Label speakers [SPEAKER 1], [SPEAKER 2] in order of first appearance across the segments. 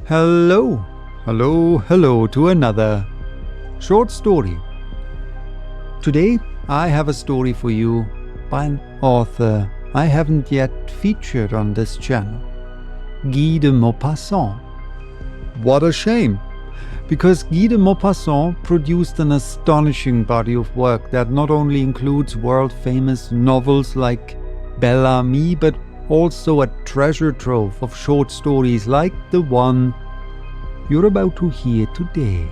[SPEAKER 1] Hello, hello to another short story. Today I have a story for you by an author I haven't yet featured on this channel, Guy de Maupassant. What a shame, because Guy de Maupassant produced an astonishing body of work that not only includes world-famous novels like Bel Ami, but also a treasure trove of short stories like the one you're about to hear today.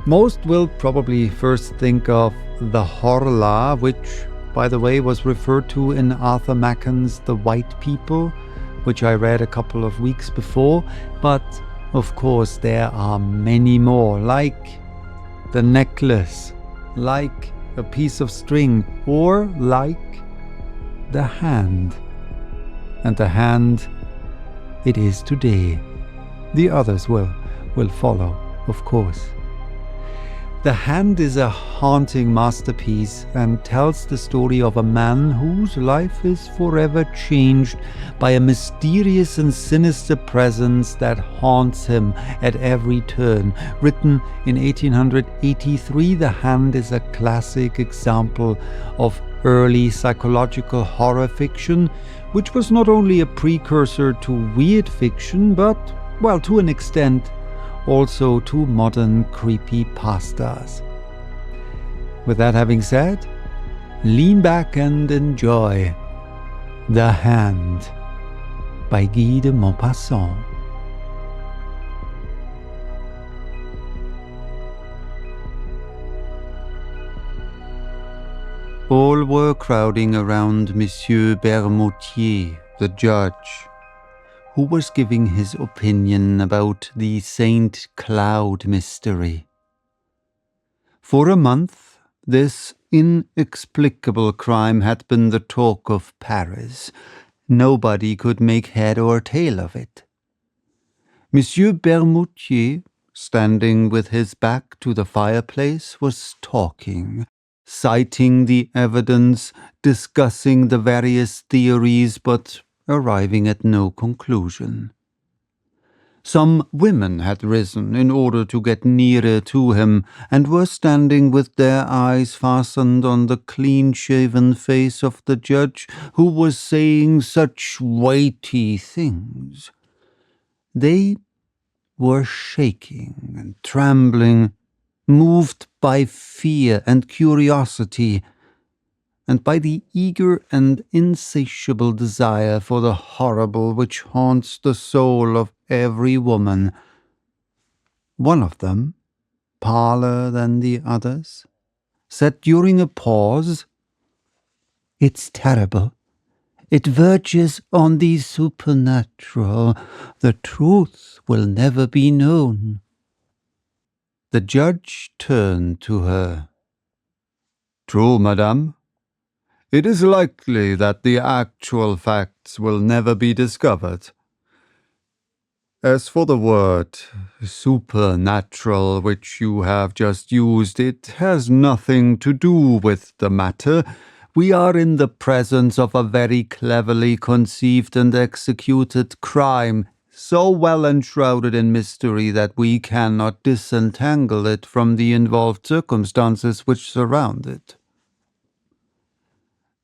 [SPEAKER 1] Most will probably first think of the Horla, which, by the way, was referred to in Arthur Machen's The White People, which I read a couple of weeks before, but of course there are many more, like the necklace, like a piece of string, or like the hand. And the hand it is today. The others will follow, of course. The Hand is a haunting masterpiece and tells the story of a man whose life is forever changed by a mysterious and sinister presence that haunts him at every turn. Written in 1883, The Hand is a classic example of early psychological horror fiction, which was not only a precursor to weird fiction, but, well, to an extent, also to modern creepypastas. With that having said, lean back and enjoy The Hand by Guy de Maupassant. All were crowding around Monsieur Bermoutier, the judge, who was giving his opinion about the Saint Cloud mystery. For a month, this inexplicable crime had been the talk of Paris. Nobody could make head or tail of it. Monsieur Bermoutier, standing with his back to the fireplace, was talking, citing the evidence, discussing the various theories, but arriving at no conclusion. Some women had risen in order to get nearer to him, and were standing with their eyes fastened on the clean-shaven face of the judge, who was saying such weighty things. They were shaking and trembling, moved by fear and curiosity, and by the eager and insatiable desire for the horrible which haunts the soul of every woman. One of them, paler than the others, said during a pause, "It's terrible. It verges on the supernatural. The truth will never be known." The judge turned to her. "True, madame. It is likely that the actual facts will never be discovered. As for the word supernatural which you have just used, it has nothing to do with the matter. We are in the presence of a very cleverly conceived and executed crime, so well enshrouded in mystery that we cannot disentangle it from the involved circumstances which surround it.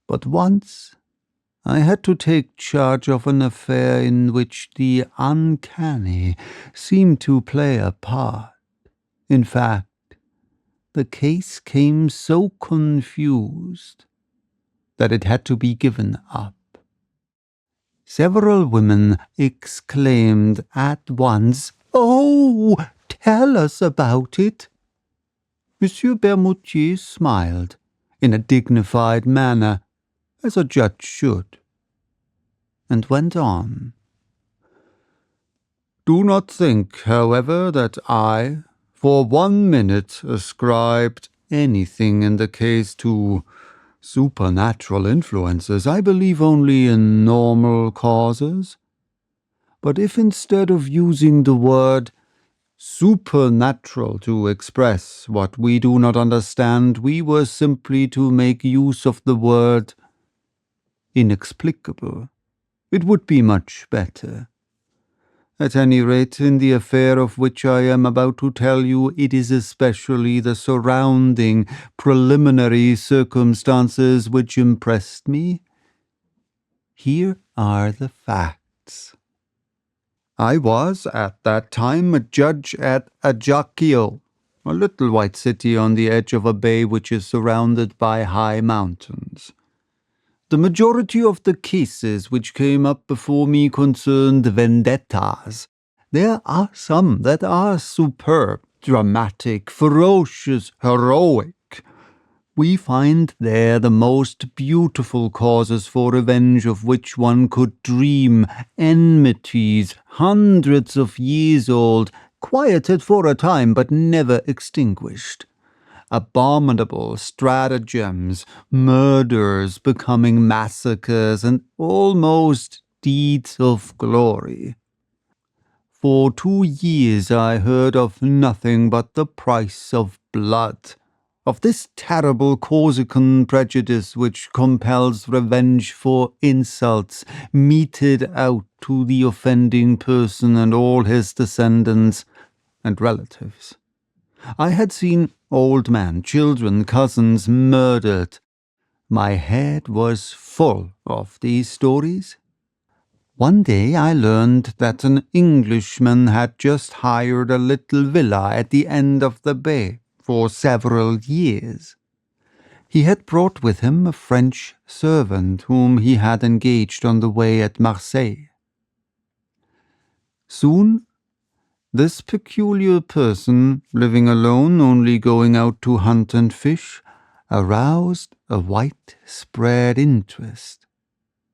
[SPEAKER 1] But once I had to take charge of an affair in which the uncanny seemed to play a part. In fact, the case came so confused that it had to be given up. Several women exclaimed at once, "Oh, tell us about it." Monsieur Bermoutier smiled in a dignified manner, as a judge should, and went on. "Do not think, however, that I, for 1 minute, ascribed anything in the case to supernatural influences. I believe only in normal causes. But if instead of using the word supernatural to express what we do not understand, we were simply to make use of the word inexplicable, it would be much better. At any rate, in the affair of which I am about to tell you, it is especially the surrounding preliminary circumstances which impressed me. Here are the facts. I was, at that time, a judge at Ajaccio, a little white city on the edge of a bay which is surrounded by high mountains. The majority of the cases which came up before me concerned vendettas. There are some that are superb, dramatic, ferocious, heroic. We find there the most beautiful causes for revenge of which one could dream, enmities, hundreds of years old, quieted for a time but never extinguished. Abominable stratagems, murders becoming massacres, and almost deeds of glory. For 2 years I heard of nothing but the price of blood, of this terrible Corsican prejudice which compels revenge for insults meted out to the offending person and all his descendants and relatives. I had seen old men, children, cousins murdered. My head was full of these stories. One day I learned that an Englishman had just hired a little villa at the end of the bay for several years. He had brought with him a French servant whom he had engaged on the way at Marseille. Soon this peculiar person, living alone, only going out to hunt and fish, aroused a widespread interest.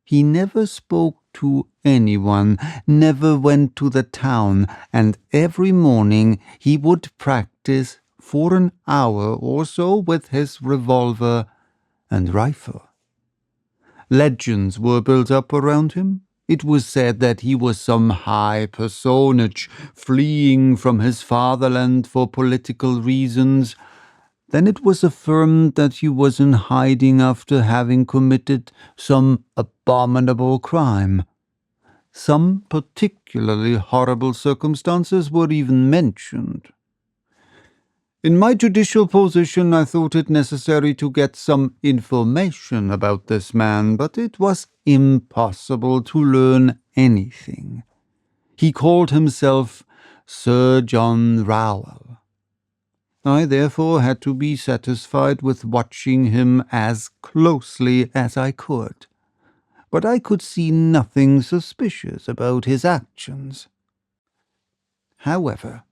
[SPEAKER 1] He never spoke to anyone, never went to the town, and every morning he would practice for an hour or so with his revolver and rifle. Legends were built up around him. It was said that he was some high personage, fleeing from his fatherland for political reasons. Then it was affirmed that he was in hiding after having committed some abominable crime. Some particularly horrible circumstances were even mentioned. In my judicial position, I thought it necessary to get some information about this man, but it was impossible to learn anything. He called himself Sir John Rowell. I therefore had to be satisfied with watching him as closely as I could, but I could see nothing suspicious about his actions. However,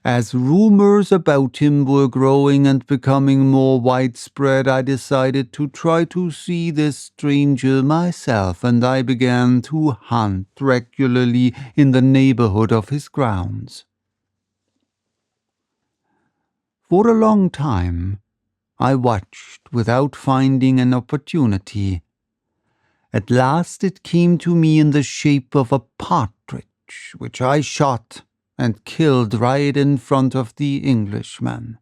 [SPEAKER 1] as rumors about him were growing and becoming more widespread, I decided to try to see this stranger myself, and I began to hunt regularly in the neighborhood of his grounds. For a long time, I watched without finding an opportunity. At last it came to me in the shape of a partridge, which I shot and killed right in front of the Englishman.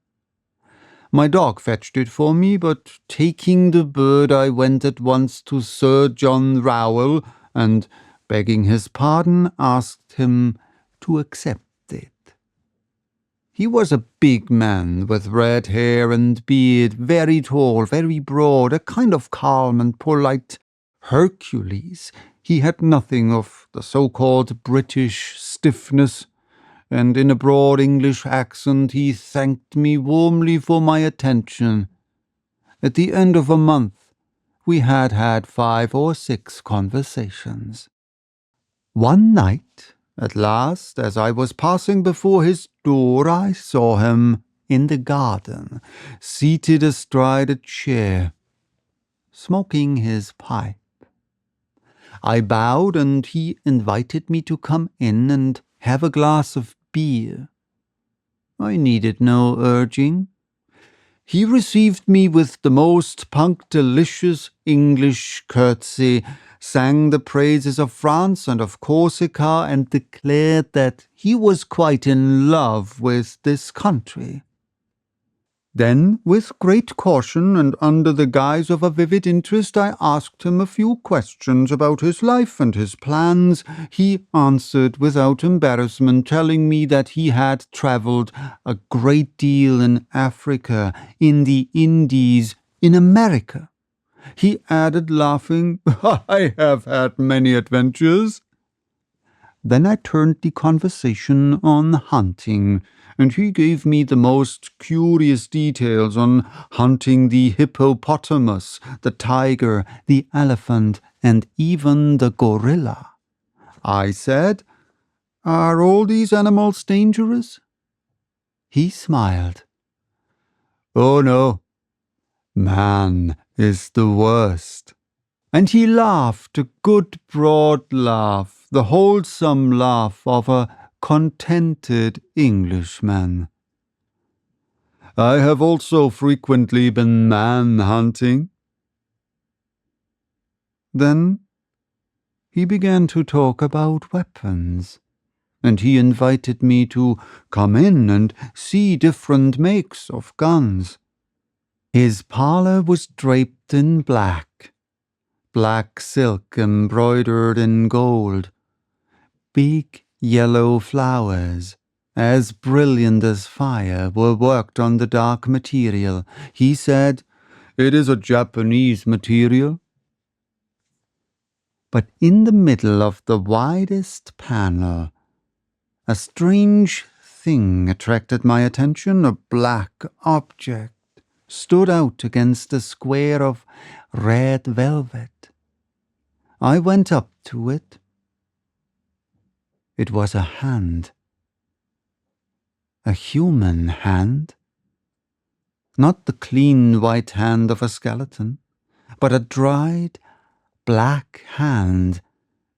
[SPEAKER 1] My dog fetched it for me, but taking the bird I went at once to Sir John Rowell and, begging his pardon, asked him to accept it. He was a big man with red hair and beard, very tall, very broad, a kind of calm and polite Hercules. He had nothing of the so-called British stiffness, and in a broad English accent he thanked me warmly for my attention. At the end of a month, we had had 5 or 6 conversations. One night, at last, as I was passing before his door, I saw him in the garden, seated astride a chair, smoking his pipe. I bowed, and he invited me to come in and have a glass of beer. I needed no urging. He received me with the most punctilious English courtesy, sang the praises of France and of Corsica, and declared that he was quite in love with this country. Then, with great caution and under the guise of a vivid interest, I asked him a few questions about his life and his plans. He answered without embarrassment, telling me that he had travelled a great deal in Africa, in the Indies, in America. He added, laughing, "I have had many adventures." Then I turned the conversation on hunting, and he gave me the most curious details on hunting the hippopotamus, the tiger, the elephant, and even the gorilla. I said, "Are all these animals dangerous?" He smiled. "Oh no, man is the worst." And he laughed, a good broad laugh, the wholesome laugh of a contented Englishman. "I have also frequently been man-hunting." Then he began to talk about weapons, and he invited me to come in and see different makes of guns. His parlour was draped in black silk embroidered in gold. Big yellow flowers, as brilliant as fire, were worked on the dark material. He said, "It is a Japanese material." But in the middle of the widest panel, a strange thing attracted my attention. A black object stood out against a square of red velvet. I went up to it. It was a hand. A human hand. Not the clean white hand of a skeleton, but a dried black hand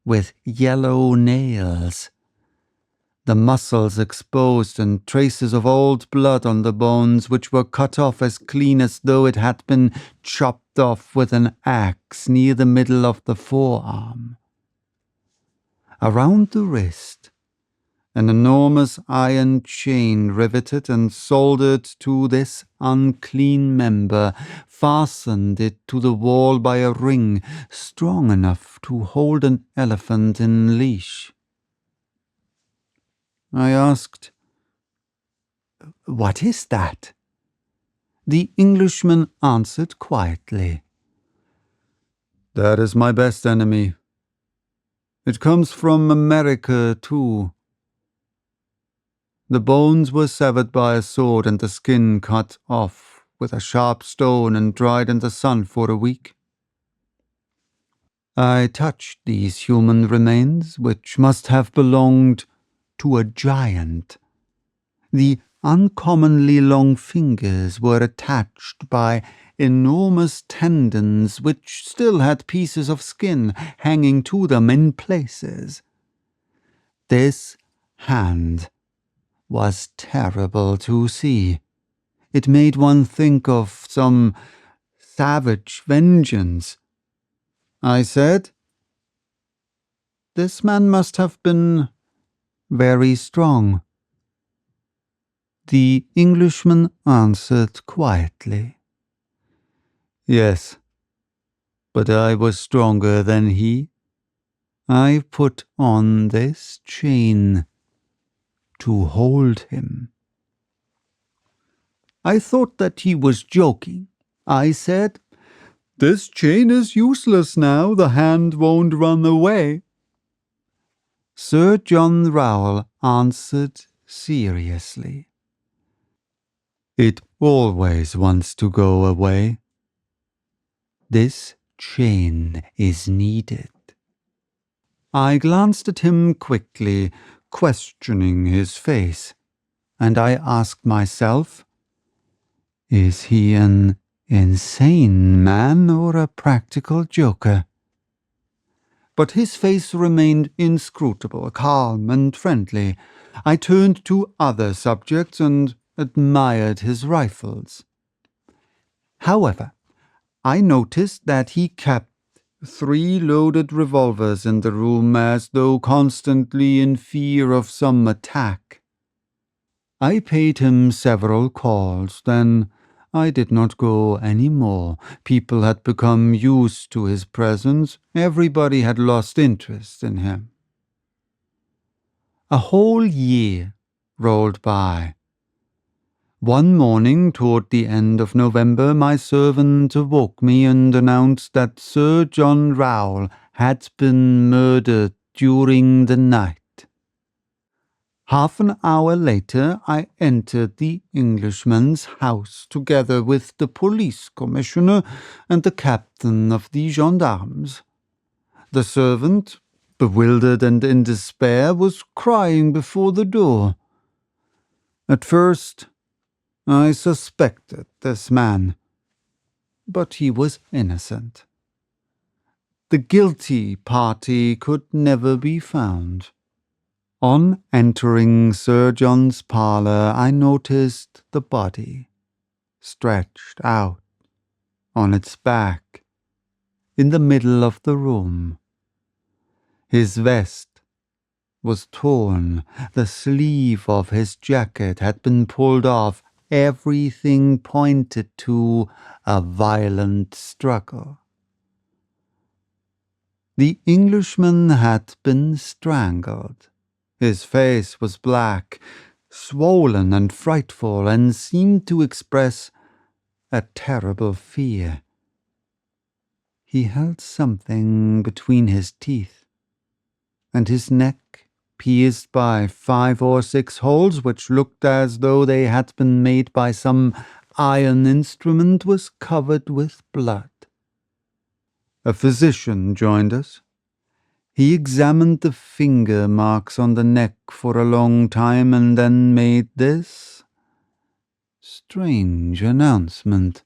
[SPEAKER 1] with yellow nails, the muscles exposed and traces of old blood on the bones, which were cut off as clean as though it had been chopped off with an axe near the middle of the forearm. Around the wrist, an enormous iron chain riveted and soldered to this unclean member fastened it to the wall by a ring strong enough to hold an elephant in leash. I asked, "What is that?" The Englishman answered quietly, "That is my best enemy. It comes from America, too." The bones were severed by a sword and the skin cut off with a sharp stone and dried in the sun for a week. I touched these human remains, which must have belonged to a giant. The uncommonly long fingers were attached by enormous tendons which still had pieces of skin hanging to them in places. This hand was terrible to see. It made one think of some savage vengeance. I said, "This man must have been very strong." The Englishman answered quietly, "Yes, but I was stronger than he. I put on this chain to hold him." I thought that he was joking. I said, "This chain is useless now. The hand won't run away." Sir John Rowell answered seriously, "It always wants to go away. This chain is needed." I glanced at him quickly, questioning his face, and I asked myself, is he an insane man or a practical joker? But his face remained inscrutable, calm and friendly. I turned to other subjects and admired his rifles. However, I noticed that he kept 3 loaded revolvers in the room, as though constantly in fear of some attack. I paid him several calls, then I did not go any more. People had become used to his presence. Everybody had lost interest in him. A whole year rolled by. One morning toward the end of November, my servant awoke me and announced that Sir John Rowell had been murdered during the night. Half an hour later, I entered the Englishman's house together with the police commissioner and the captain of the gendarmes. The servant, bewildered and in despair, was crying before the door. At first, I suspected this man, but he was innocent. The guilty party could never be found. On entering Sir John's parlour, I noticed the body, stretched out on its back, in the middle of the room. His vest was torn, the sleeve of his jacket had been pulled off, everything pointed to a violent struggle. The Englishman had been strangled. His face was black, swollen and frightful, and seemed to express a terrible fear. He held something between his teeth, and his neck, pierced by 5 or 6 holes which looked as though they had been made by some iron instrument, was covered with blood. A physician joined us. He examined the finger marks on the neck for a long time and then made this strange announcement.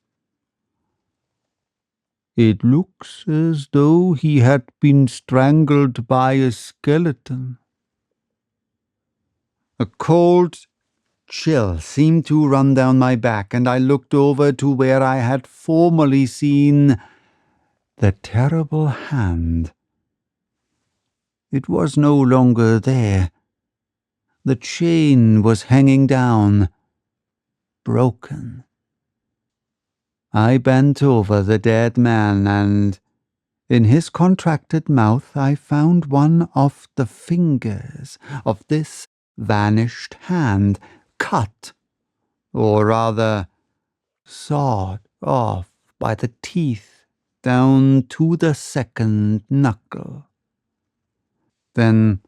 [SPEAKER 1] "It looks as though he had been strangled by a skeleton." A cold chill seemed to run down my back, and I looked over to where I had formerly seen the terrible hand. It was no longer there. The chain was hanging down, broken. I bent over the dead man, and in his contracted mouth I found one of the fingers of this vanished hand, cut, or rather sawed off by the teeth down to the second knuckle. Then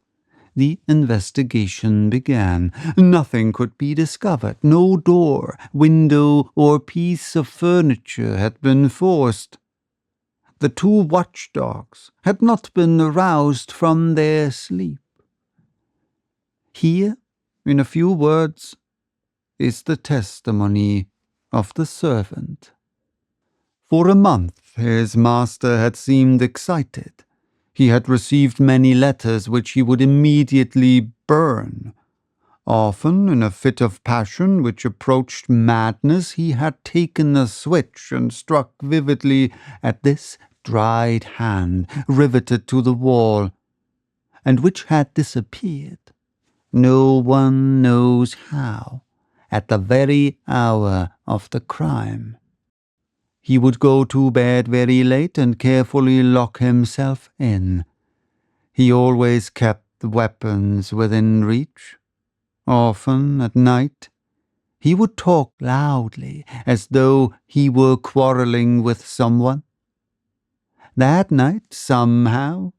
[SPEAKER 1] the investigation began. Nothing could be discovered. No door, window, or piece of furniture had been forced. The 2 watchdogs had not been aroused from their sleep. Here, in a few words, is the testimony of the servant. For a month his master had seemed excited. He had received many letters which he would immediately burn. Often, in a fit of passion which approached madness, he had taken a switch and struck vividly at this dried hand riveted to the wall, and which had disappeared, no one knows how, at the very hour of the crime. He would go to bed very late and carefully lock himself in. He always kept the weapons within reach. Often at night, he would talk loudly as though he were quarreling with someone. That night, somehow,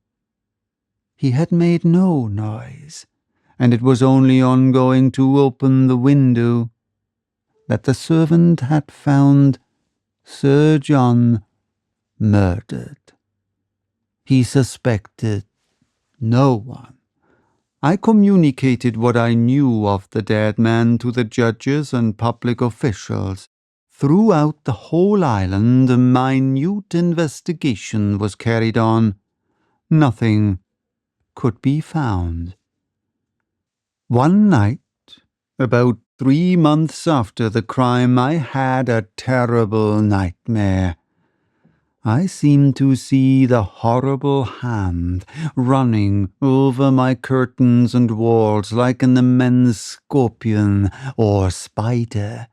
[SPEAKER 1] he had made no noise, and it was only on going to open the window that the servant had found Sir John murdered. He suspected no one. I communicated what I knew of the dead man to the judges and public officials. Throughout the whole island, a minute investigation was carried on. Nothing could be found. One night, about 3 months after the crime, I had a terrible nightmare. I seemed to see the horrible hand running over my curtains and walls like an immense scorpion or spider.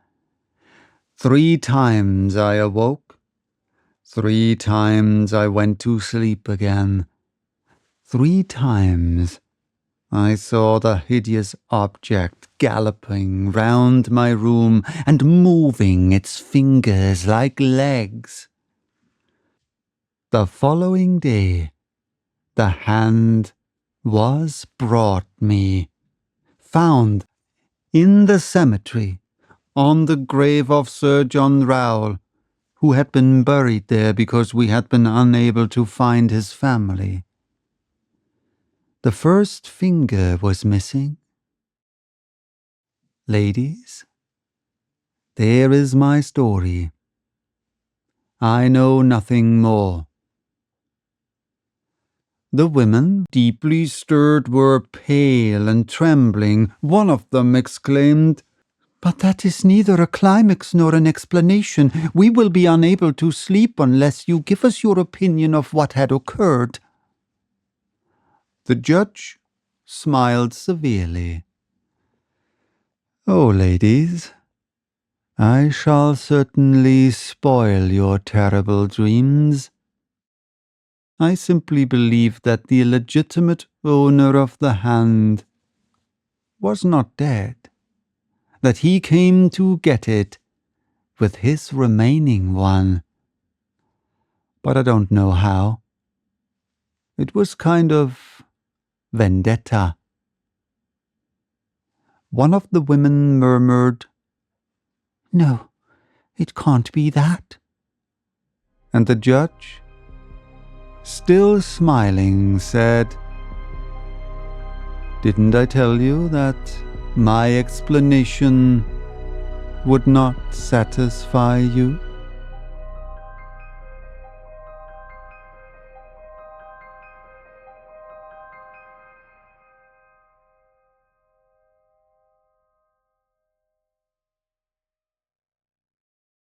[SPEAKER 1] 3 times I awoke. 3 times I went to sleep again. 3 times I saw the hideous object galloping round my room and moving its fingers like legs. The following day, the hand was brought me, found in the cemetery, on the grave of Sir John Rowell, who had been buried there because we had been unable to find his family. The first finger was missing. Ladies, there is my story. I know nothing more. The women, deeply stirred, were pale and trembling. One of them exclaimed, "But that is neither a climax nor an explanation. We will be unable to sleep unless you give us your opinion of what had occurred." The judge smiled severely. "Oh, ladies, I shall certainly spoil your terrible dreams. I simply believe that the illegitimate owner of the hand was not dead, that he came to get it with his remaining one. But I don't know how. It was kind of vendetta." One of the women murmured, "No, it can't be that." And the judge, still smiling, said, "Didn't I tell you that my explanation would not satisfy you?"